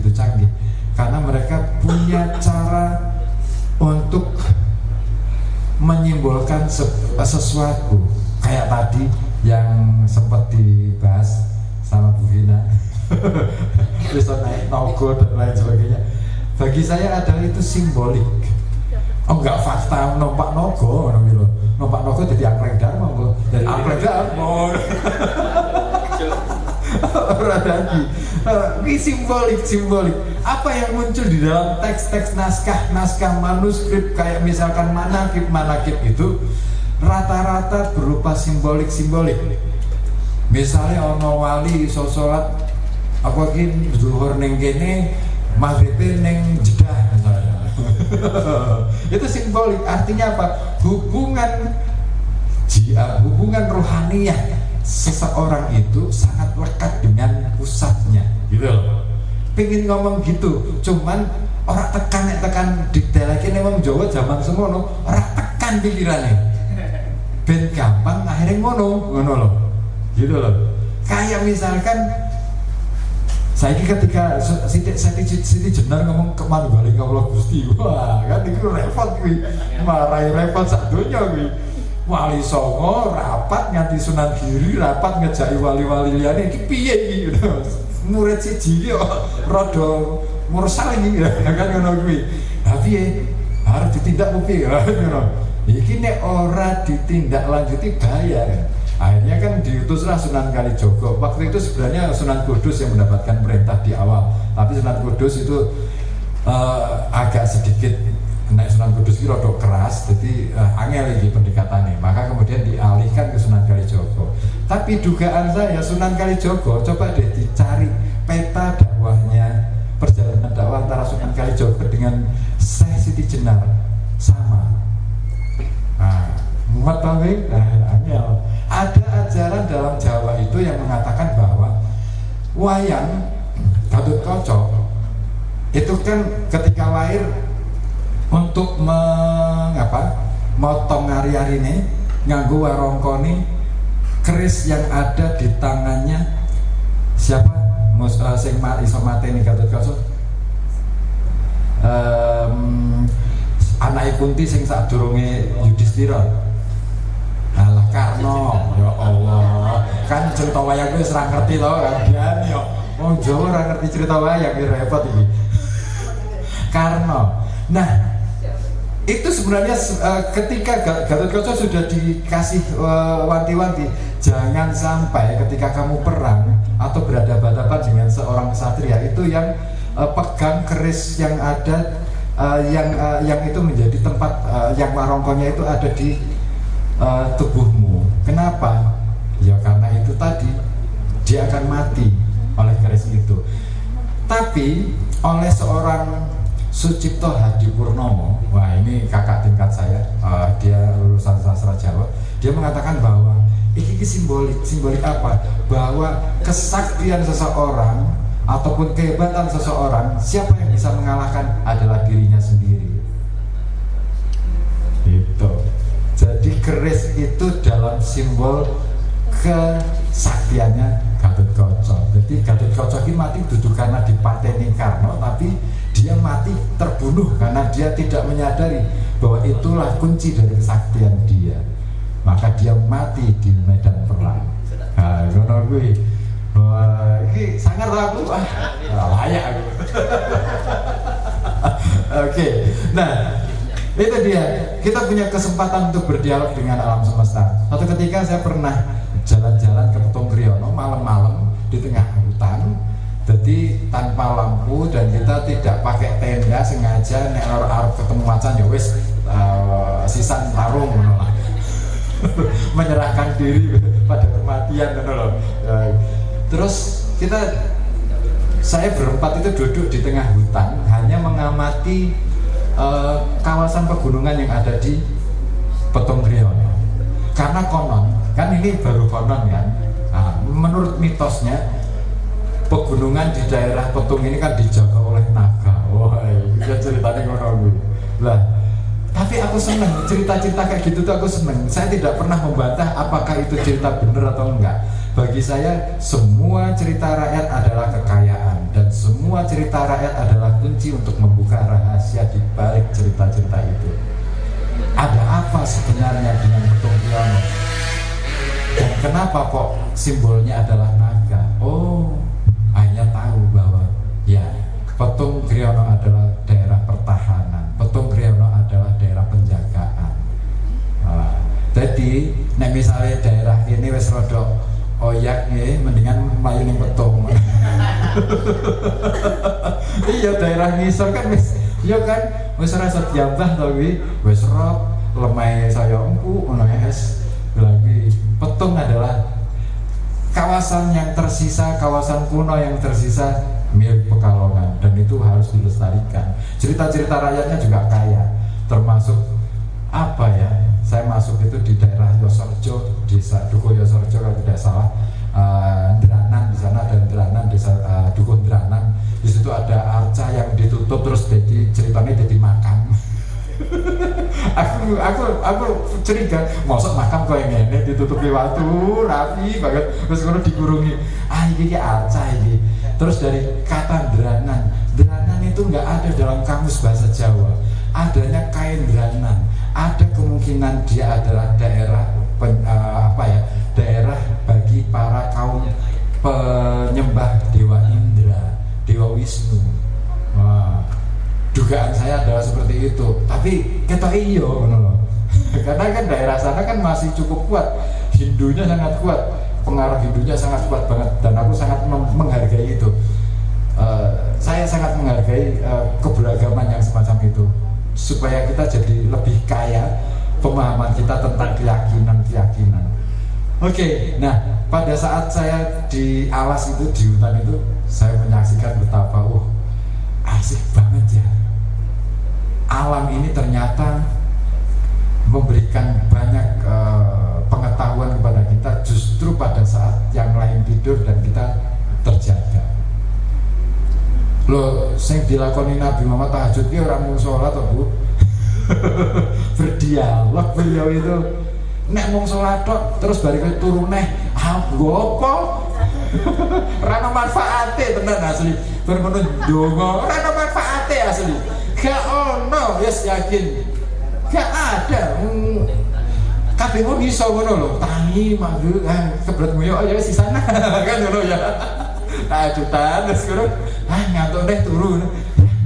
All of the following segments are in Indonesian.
begitu canggih, karena mereka punya cara untuk menyimbolkan sesuatu. Kayak tadi yang sempat dibahas sama Bu Vina, bisa naik nogo dan lain sebagainya. Bagi saya adalah itu simbolik. Oh enggak fakta numpak nogo, numpak nogo jadi angkleng dharma, dari angkleng dharma. Ini simbolik. Apa yang muncul di dalam teks-teks naskah manuskrip kayak misalkan manakib itu rata-rata berupa simbolik. Misalnya ono wali iso salat apa ki zuhur ning kene, maghrib ning Jeddah misalnya. Itu simbolik, artinya apa? Hubungan rohaniyah seseorang itu sangat lekat dengan pusatnya, gitu loh. Pengen ngomong gitu, cuman orang tekan detailnya memang Jawa zaman semono, orang tekan pikirannya, ben gampang akhirnya ngono loh, gitu loh. Kayak misalkan saya ketika Siti Jenar ngomong ke Manunggaling Allah Gusti, wah kan itu repot kuwi, marai repot sak donya kuwi. Wali Songo rapat nganti Sunan Giri, rapat ngejaki wali-wali liyane iki piye iki, murid siji kok rada mursal iki kan ngono kuwi. Ha piye? Harus ditindak piye ngono. Iki nek ora ditindaklanjuti bahaya kan. Akhirnya kan diutuslah Sunan Kalijaga. Waktu itu sebenarnya Sunan Kudus yang mendapatkan perintah di awal, tapi Sunan Kudus itu agak sedikit naik Sunan Kudus itu rodok keras, jadi angel lagi pendekatannya. Maka kemudian dialihkan ke Sunan Kalijaga. Tapi dugaan saya Sunan Kalijaga, coba deh dicari peta dakwahnya, perjalanan dakwah antara Sunan Kalijaga dengan Syekh Siti Jenar sama. Muhammad Tawing, angel. Ada ajaran dalam Jawa itu yang mengatakan bahwa wayang Gatotkaca itu kan ketika lahir untuk motong hari-hari ini nganggo warongkoni keris yang ada di tangannya siapa sing iso mateni Gatotkaca, anake Kunti sing sadurunge Yudhistira, alah Karna. Ya Allah, kan cerita wayang wis ora ngerti to kan yo wong Jawa ora ngerti cerita wayang repot iki. Karna. Nah, itu sebenarnya ketika Gatotkaca sudah dikasih wanti-wanti, jangan sampai ketika kamu perang atau berhadapan-hadapan dengan seorang ksatria itu yang pegang keris yang ada yang itu menjadi tempat yang warongkonya itu ada di tubuhmu. Kenapa? Ya karena itu tadi dia akan mati oleh keris itu. Tapi oleh seorang Sucipto Hadipurnomo, wah ini kakak tingkat saya, dia lulusan sastra Jawa. Dia mengatakan bahwa ini simbolik apa? Bahwa kesaktian seseorang ataupun kehebatan seseorang, siapa yang bisa mengalahkan adalah dirinya sendiri. Itu. Jadi keris itu dalam simbol kesaktiannya Gatotkaca. Jadi Gatotkaca ini mati duduk karena dipateni Karna, tapi dia mati terbunuh karena dia tidak menyadari bahwa itulah kunci dari kesaktian dia. Maka dia mati di medan perang. Nah, ngono kuwi. Wah, iki sangar aku. Layak aku. Oke. Nah, itu dia. Kita punya kesempatan untuk berdialog dengan alam semesta. Suatu ketika saya pernah jalan-jalan ke Petung Kriyono malam-malam di tengah hutan. Jadi tanpa lampu dan kita tidak pakai tenda, sengaja nek arep ketemu macan ya wis sisan tarung ngono lah. Menyerahkan diri pada kematian ngono loh. Terus saya berempat itu duduk di tengah hutan hanya mengamati kawasan pegunungan yang ada di Petung Kriyono. Karena konon, kan ini baru konon kan. Nah, menurut mitosnya pegunungan di daerah Petung ini kan dijaga oleh naga. Wah, itu ceritanya ngono. Lah, tapi aku seneng cerita-cerita kayak gitu tuh, aku seneng. Saya tidak pernah membantah apakah itu cerita benar atau enggak. Bagi saya semua cerita rakyat adalah kekayaan dan dan semua cerita rakyat adalah kunci untuk membuka rahasia di balik cerita-cerita itu. Ada apa sebenarnya dengan Petung Kriono? Dan kenapa kok simbolnya adalah naga? Oh, hanya tahu bahwa ya Petung Kriono adalah daerah pertahanan, Petung Kriono adalah daerah penjagaan. Jadi, nek misalnya daerah ini wis rodok oyak nih, mendingan mlayu ning Petung. Iya, daerah ngisor kan wis, iya kan wis ora iso diambah to kuwi, wis rot lemah saya empuk ngono es. Lagi Petung adalah kawasan yang tersisa, kawasan kuno yang tersisa milik Pekalongan, dan itu harus dilestarikan. Cerita-cerita rakyatnya juga kaya, termasuk apa ya? Saya masuk itu di daerah Yosorjo, desa Dukuh Yosorjo kalau tidak salah. Dranan di sana ada Dranan, desa Dukuh Dranan. Di situ ada arca yang ditutup terus jadi ceritanya jadi makam. aku curiga, masuk makam kok yang ini ditutupi waktu rapi banget, terus kalau dikurungi, ini arca ini. Terus dari kata Dranan itu nggak ada dalam kamus bahasa Jawa, adanya kain Dranan. Ada kemungkinan dia adalah daerah daerah bagi para kaum penyembah Dewa Indra, Dewa Wisnu. Dugaan saya adalah seperti itu, tapi ketok iyo karena kan daerah sana kan masih cukup kuat, Hindunya sangat kuat, pengaruh Hindunya sangat kuat banget, dan aku sangat menghargai itu. Saya sangat menghargai keberagaman yang semacam itu, supaya kita jadi lebih kaya pemahaman kita tentang keyakinan. Oke, nah pada saat saya di alas itu, di hutan itu, saya menyaksikan betapa asik banget ya. Alam ini ternyata memberikan banyak pengetahuan kepada kita justru pada saat yang lain tidur dan kita terjaga. Loh, yang dilakoni Nabi Muhammad tahajud itu orang mau sholat atau bu? Berdialog beliau itu. Nek mau sholat tok terus balik turun gopo. Rana manfaate tenan asli. Bermenun dongo, rana manfaate asli. Gak ono, yes yakin. Gak ada. Kabeh mun iso ngono lho, tangi manggu kebret moyo ya wis sana kan ngono ya. Tajutan terus ngono, ngantuk deh turun.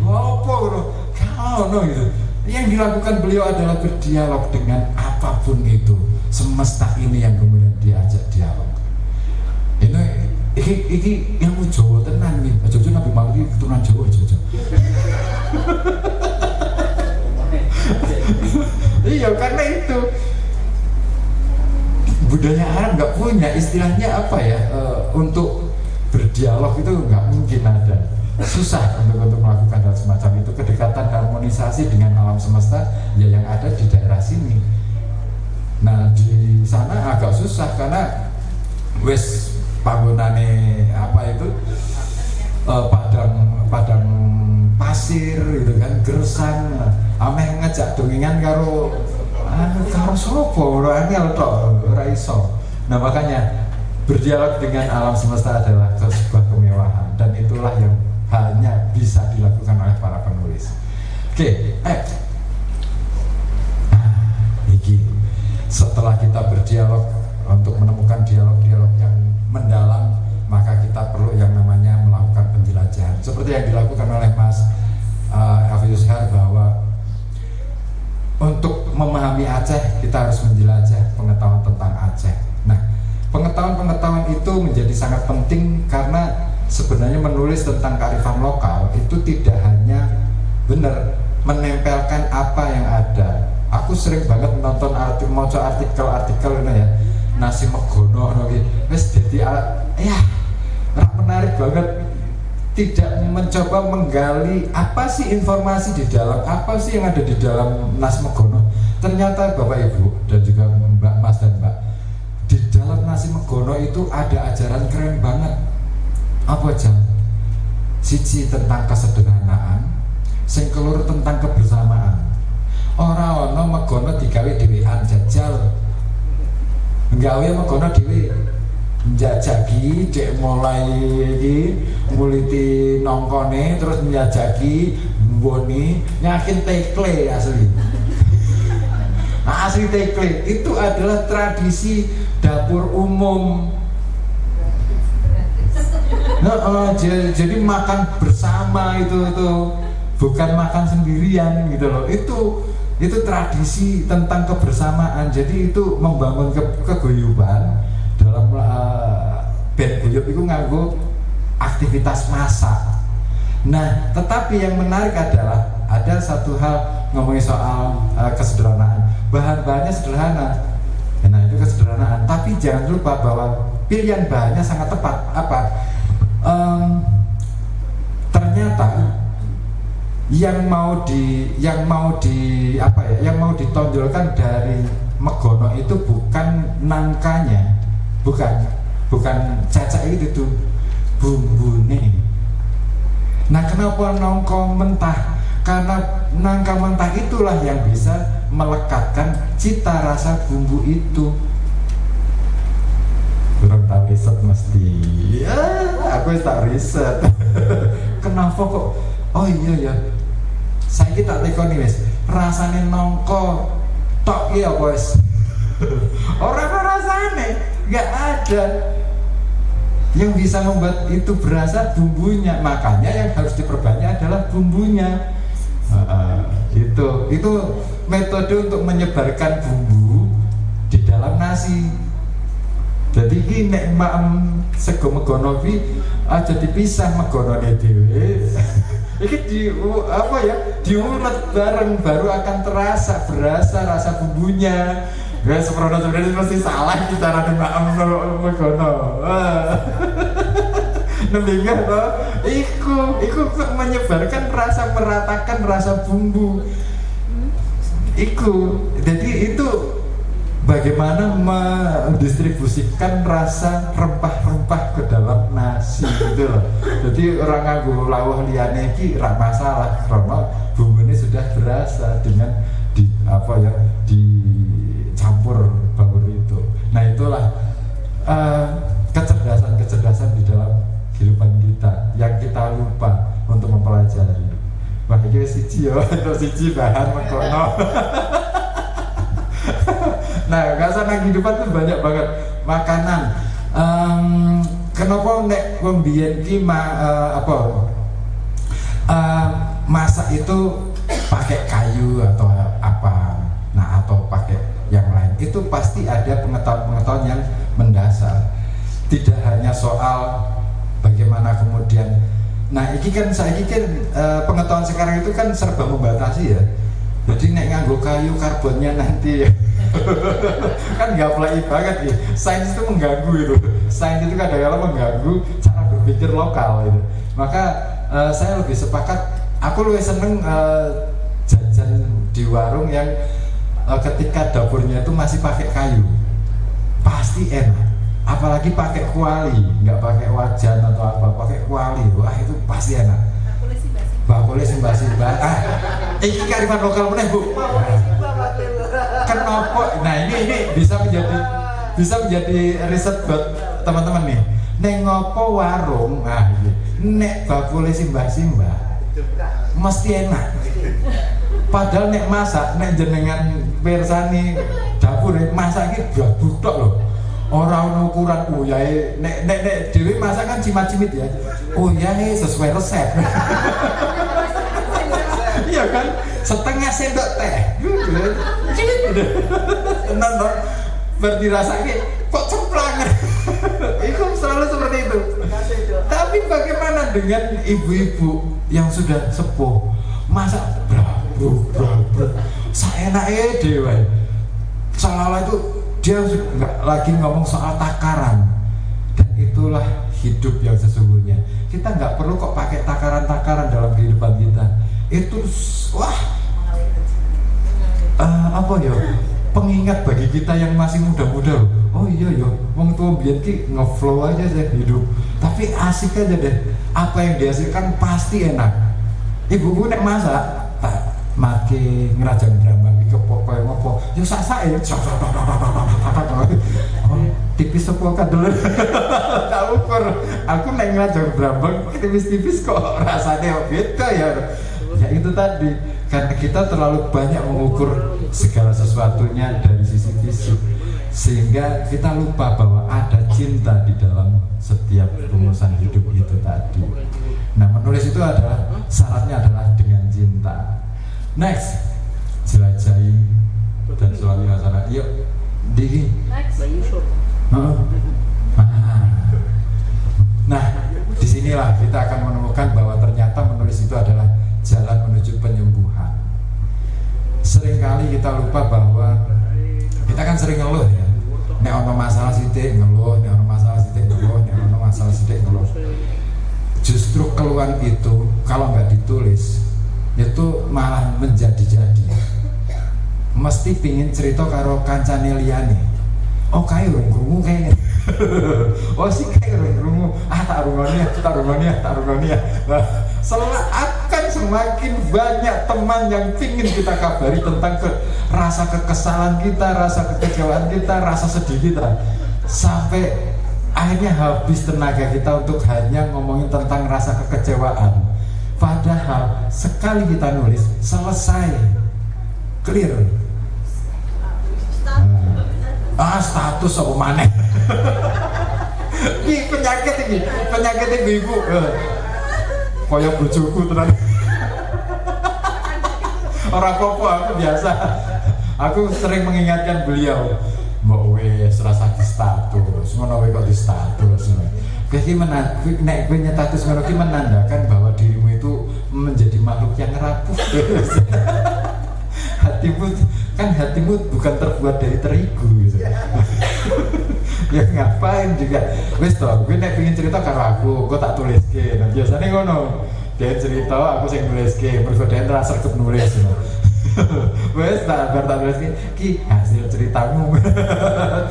Gopo ngono. Gak ono gitu. Yang dilakukan beliau adalah berdialog dengan apapun itu, semesta ini yang kemudian diajak dialog. Ini ilmu Jawa tenan nih. Jojo Nabi Muhammad keturunan Jawa Jojo. Iya, karena itu budaya Arab nggak punya istilahnya apa ya, untuk berdialog itu nggak mungkin ada. Susah untuk melakukan hal semacam itu. Kedekatan harmonisasi dengan alam semesta ya yang ada di daerah sini. Nah di sana agak susah karena wes panggonane apa itu padang pasir gitu kan, gersang, ameh ngejak dongengan karo sopo ora angel tok ora iso. Nah makanya berdialog dengan alam semesta adalah sebuah kemewahan, dan itulah yang hanya bisa dilakukan oleh para penulis. Oke, iki setelah kita berdialog untuk menemukan dialog-dialog yang mendalam, maka kita perlu yang namanya melakukan penjelajahan seperti yang dilakukan oleh Mas Hafiz Syar, bahwa untuk memahami Aceh kita harus menjelajah pengetahuan tentang Aceh. Nah, pengetahuan-pengetahuan itu menjadi sangat penting karena sebenarnya menulis tentang kearifan lokal itu tidak hanya benar menempelkan apa yang ada. Aku sering banget nonton artikel ini ya, nasi megono wis jadi menarik banget, tidak mencoba menggali apa sih informasi di dalam, apa sih yang ada di dalam nasi megono. Ternyata Bapak Ibu dan juga Mbak Mas dan Mbak, di dalam nasi megono itu ada ajaran keren banget. Apa aja? Siji tentang kesederhanaan, sing keloro tentang kebersamaan. Ora ono megono digawe dhewean jajal. Nggawe megono dhewe. njajaki cek mulai iki nguliti nongkone terus njajaki mboni yakin tekle asli. Asli tekle itu adalah tradisi dapur umum. Nah, jadi makan bersama itu bukan makan sendirian gitu loh. Itu tradisi tentang kebersamaan. Jadi itu membangun keguyuban dalam band guyub itu nganggo aktivitas masak. Nah, tetapi yang menarik adalah ada satu hal ngomongin soal kesederhanaan. Bahan-bahannya sederhana. Nah, itu kesederhanaan. Tapi jangan lupa bahwa pilihan bahannya sangat tepat. Apa? Ternyata yang mau ditonjolkan dari Megono itu bukan nangkanya, bukan cacak itu bumbune. Nah, kenapa nongko mentah? Karena nangka mentah itulah yang bisa melekatkan cita rasa bumbu itu. Belum tahu riset mesti. Ya, aku tak riset. Kenapa kok? Oh iya ya. Saya tak tekoni wis. Rasane nongko tok ya, Bos. Orang rasane enggak ada yang bisa membuat itu berasa bumbunya. Makanya yang harus diperbanyak adalah bumbunya. Itu metode untuk menyebarkan bumbu di dalam nasi. Jadi ini nek sego Megono ki aja dipisah megonone dhewe. Iki diulet bareng baru akan berasa rasa bumbunya. Gak sebenarnya pasti salah cara Mbak Megono. Nembingah toh, iku menyebarkan rasa, meratakan rasa bumbu. Jadi itu bagaimana mendistribusikan rasa rempah-rempah ke dalam nasi gitu loh. Jadi orang nganggo lawuh liyane iki ra masalah karena bumbunya sudah berasa dengan dicampur bawur itu. Nah, itulah kecerdasan di dalam kehidupan kita yang kita lupa untuk mempelajari. Wah, ini siji ya, untuk siji bahan Megono. Nah, kasana kehidupan itu banyak banget makanan. Kenapa nek wong biyen ki masak itu pakai kayu atau apa, nah atau pakai yang lain, itu pasti ada pengetahuan yang mendasar. Tidak hanya soal bagaimana kemudian, nah ini kan pengetahuan sekarang itu kan serba membatasi ya. Jadi nek nganggo kayu karbonnya nanti ya. Kan nggak play banget ya. Sains itu mengganggu itu. Sains itu kadang-kadang mengganggu cara berpikir lokal itu. Maka saya lebih sepakat. Aku lebih seneng jajan di warung yang ketika dapurnya itu masih pakai kayu. Pasti enak. Apalagi pakai kuali, nggak pakai wajan atau apa, pakai kuali. Wah, itu pasti enak. Bakule simbah-simbah. Iki kearifan lokal meneh, Bu. Kenapa? Nah, ini bisa menjadi riset buat teman-teman nih. Nek ngopo warung, nek bakule simbah-simbah mesti enak. Padahal nek masak, nek jenengan pirsani dapur masak iki butok loh. Orang ukuran uyahe nek dhewe masak kan cimit-cimit ya. Uyahe sesuai resep. Iya kan? Setengah sendok teh. Nonton berdirasake kok cemplang. Itu selalu seperti itu. Tapi bagaimana dengan ibu-ibu yang sudah sepuh? Masak saenake dhewe. Seolah-olah itu dia nggak lagi ngomong soal takaran, dan itulah hidup yang sesungguhnya. Kita nggak perlu kok pakai takaran-takaran dalam kehidupan kita. Itu pengingat bagi kita yang masih muda-muda loh. Oh iya ya, wong tua biyen ki ngeflow aja saya hidup, tapi asik aja deh. Apa yang dihasilkan pasti enak. Ibu-ibu nek masak tak make ngerajang drama iki kepok koyo ngopo. Yo sak-sake tipis sepuluh dulu. Tak ukur. Aku naik ngajak Brambang tipis-tipis kok rasanya beda ya. Ya itu tadi, karena kita terlalu banyak mengukur segala sesuatunya dari sisi fisik, sehingga kita lupa bahwa ada cinta di dalam setiap rumusan hidup itu tadi. Nah, menulis itu adalah syaratnya adalah dengan cinta. Next, jelajahi dan selalu masalah. Yuk, di. Nah, disinilah kita akan menemukan bahwa ternyata menulis itu adalah jalan menuju penyembuhan. Seringkali kita lupa bahwa kita kan sering ngeluh ya. Nek ono masalah sithik ngeluh, nek ono masalah sithik ngeluh, nek ono masalah sithik ngeluh. Justru keluhan itu kalau nggak ditulis itu malah menjadi-jadi. Mesti pingin cerita karo kancane liyane. Oh kae urung krungu kae. Oh sih kae urung krungu. Tak rungoni ya. Akan semakin banyak teman yang pingin kita kabari tentang rasa kekesalan kita, rasa kekecewaan kita, rasa sedih kita, sampai akhirnya habis tenaga kita untuk hanya ngomongin tentang rasa kekecewaan. Padahal sekali kita nulis selesai, clear. Status apa maneh. Ini penyakit ibu. Kaya bojoku tenan. Ora apa-apa, aku biasa. Aku sering mengingatkan beliau, mbok wis rasa di status, ngono wae kok di status. Iki nek kowe nyetatus ngono ki menandakan bahwa dirimu itu menjadi makhluk yang rapuh. Hatimu bukan terbuat dari terigu gitu. Ya ngapain juga. Wis toh, gue nek pengen cerita karo aku, kok tak tuliske. Nah, biasanya ngono. Dia cerita, aku sing nuliske, mergo dia terasa sregep nulis. Wis tak tuliske, ki hasil ceritamu.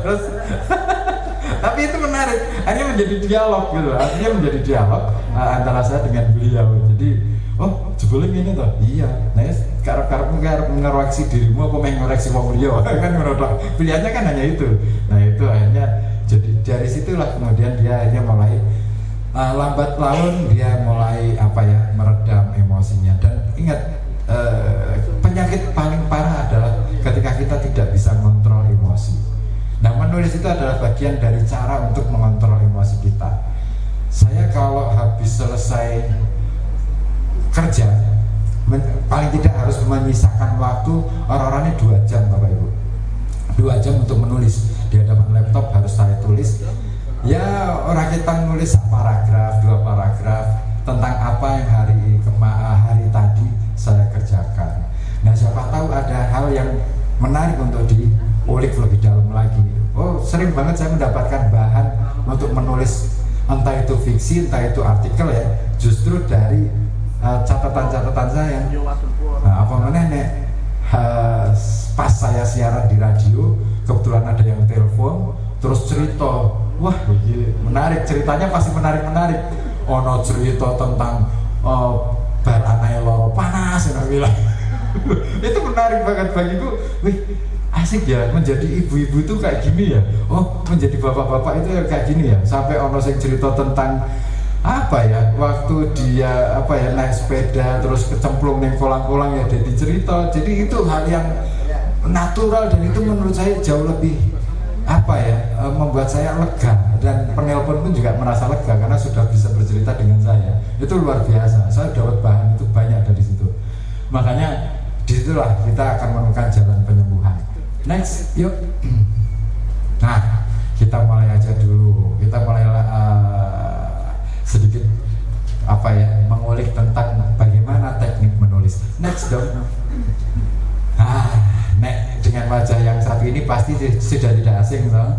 Terus tapi itu menarik, akhirnya menjadi dialog gitu. Akhirnya menjadi dialog antara saya dengan beliau. Jadi oh, jebule ngene to. Iya. Nah, karep-karepmu arep ngoreksi dirimu apa meng ngoreksi wong liya. Kan ngono tok. Pilihannya kan hanya itu. Nah, itu akhirnya jadi dari situlah kemudian dia akhirnya mulai lambat laun dia mulai meredam emosinya. Dan ingat, penyakit paling parah adalah ketika kita tidak bisa mengontrol emosi. Nah, menulis itu adalah bagian dari cara untuk mengontrol emosi kita. Saya kalau habis selesai kerja, paling tidak harus menyisakan waktu orang-orangnya 2 jam Bapak Ibu, 2 jam untuk menulis di hadapan laptop. Harus saya tulis ya, orang kita nulis paragraf, 2 paragraf tentang apa yang hari tadi saya kerjakan. Nah, siapa tahu ada hal yang menarik untuk diulik lebih dalam lagi. Oh, sering banget saya mendapatkan bahan untuk menulis, entah itu fiksi, entah itu artikel ya, justru dari catatan-catatan saya. Nah, apa meneh pas saya siaran di radio, kebetulan ada yang telepon, terus cerita, wah menarik, ceritanya pasti menarik. Ono cerita tentang bar anake loro panas, saya bilang. Itu menarik banget bagiku. Wih, asik ya, menjadi ibu-ibu tuh kayak gini ya. Oh, menjadi bapak-bapak itu kayak gini ya. Sampai ono sing cerita tentang waktu dia naik sepeda terus kecemplung ning kolang-kolang ya, jadi cerita. Jadi itu hal yang natural dan itu menurut saya jauh lebih membuat saya lega, dan penelpon pun juga merasa lega karena sudah bisa bercerita dengan saya. Itu luar biasa. Saya dapat bahan itu banyak dari situ. Makanya disitulah kita akan menemukan jalan penyembuhan. Next, yuk. Nah, kita mulai aja dulu. Kita mulai sedikit mengulik tentang bagaimana teknik menulis. Next dong. Nek dengan wajah yang satu ini pasti sudah tidak asing toh.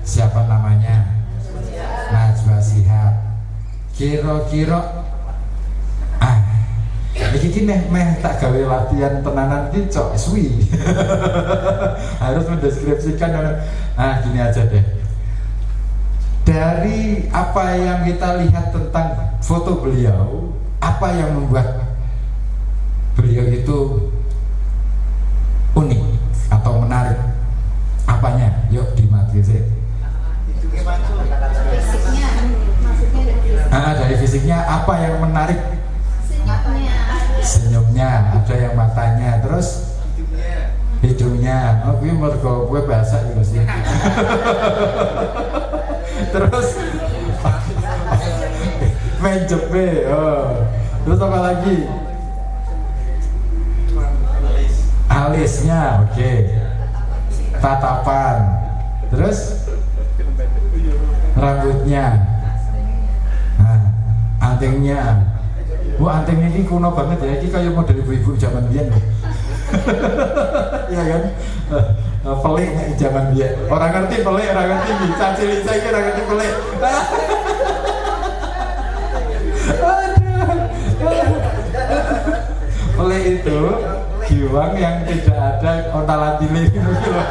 Siapa namanya? Najwa Shihab. Kira-kira iki meh tak gawe latihan tenanan ki cok suwi. Harus mendeskripsikan. Gini aja deh. Dari apa yang kita lihat tentang foto beliau, apa yang membuat beliau itu unik atau menarik? Apanya? Yuk dimati sih. fisiknya apa yang menarik? Senyumnya. Ada yang matanya, terus hidungnya. Oh, gue mergo gue bahasa gitu sih. Terus menjepe. Oh. Terus apa lagi? Alisnya, oke. Tatapan. Terus rambutnya. Nah, antingnya. Wah, antingnya ini kuno banget ya. Ini kayak model ibu-ibu zaman biyen. Iya kan? Pelik nih zaman biyen. Orang ngerti pelik, orang ngerti bisa cilik saya kira ngerti pelik. Pelik itu giwang yang tidak ada ontalan tilik gitu loh.